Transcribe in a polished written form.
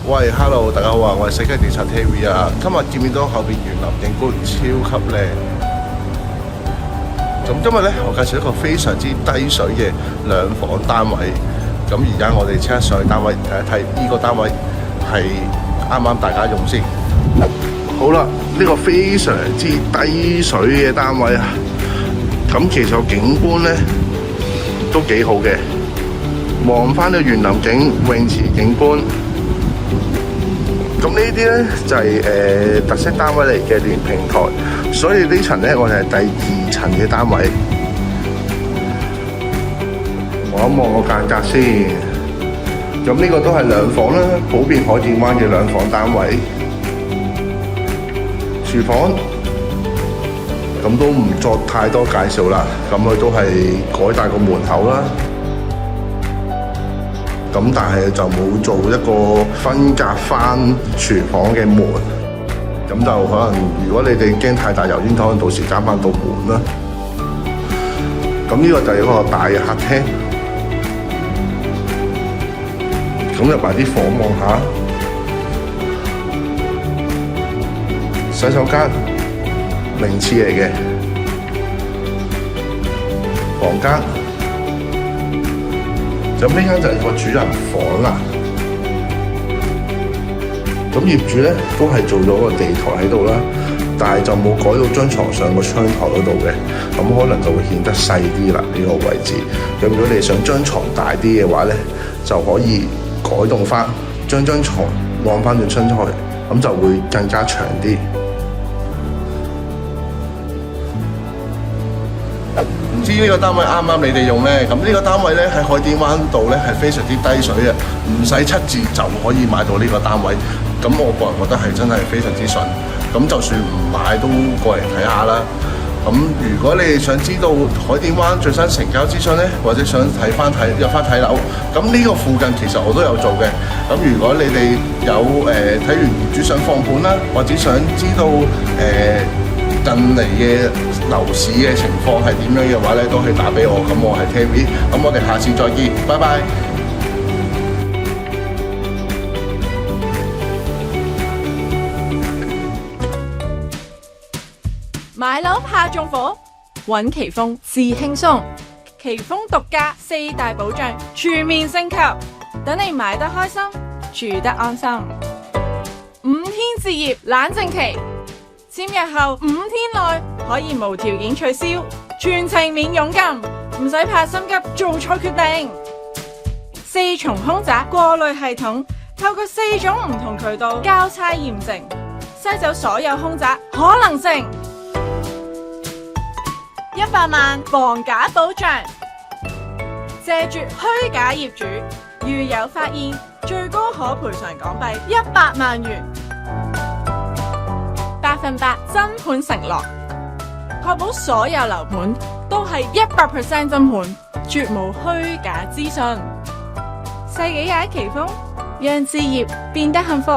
喂，Hello，大家好啊！我係世界地產 TV 啊。今日見面到後邊園林景觀超級靚。咁今日咧，我介紹一個非常之低水嘅兩房單位。咁而家我哋即刻上去單位睇一睇，呢個單位係啱啱大家用先。好啦，呢個非常之低水嘅單位啊。咁其實個景觀咧都幾好嘅，望翻到園林景泳池景觀。咁呢啲咧就係特色單位嚟嘅連平台，所以呢層咧我哋係第2層嘅單位。望一望個間隔先，咁呢個都係兩房啦，普遍海淀灣嘅兩房單位。廚房咁都唔作太多介紹啦，咁佢都係改大個門口啦。咁但係就冇做一個分隔翻廚房嘅門，咁就可能如果你哋驚太大油煙，可能到時加翻道門啦。咁呢個就係一個大嘅客廳，咁入埋啲房望下，洗手間名廁嚟嘅，房間。咁呢間就係個主人房啦。咁業主咧都係做咗個地台喺度啦，但係就冇改到張床上個窗台嗰度嘅，咁可能就會顯得細啲啦呢個位置。咁如果你想張床大啲嘅話咧，就可以改動翻，將張床晾翻轉身出去，咁就會更加長啲。唔知呢個單位啱唔啱你哋用呢？咁呢個單位呢，喺海淀灣度呢係非常之低水嘅，唔使7折就可以買到呢個單位。咁我個人覺得係真係非常之順。咁就算唔買都過嚟睇下啦。咁如果你哋想知道海淀灣最新成交資訊呢，或者想入翻睇樓，咁呢個附近其實我都有做嘅。咁如果你哋有睇完業主想放盤啦，或者想知道近嚟嘅樓市嘅情況係點樣嘅話咧，都可以打俾我。咁我係 Terry，咁我哋下次再見，拜拜。買樓怕縱火，揾奇豐至輕鬆。奇豐獨家4大保障，全面升級，等你買得開心，住得安心。5天置業冷靜期。簽約後5天內可以無條件取消，全程免佣金，唔使怕心急做錯決定。4重空宅過濾系統，透過4種唔同渠道交叉驗證，篩走所有空宅可能性。100萬防假保障，謝絕虛假業主，如有發現，最高可賠償港幣100萬元。100%真盤承諾，確保所有樓盤都係100%真盤，絕無虛假資訊。世紀佳奇豐，讓置業變得幸福。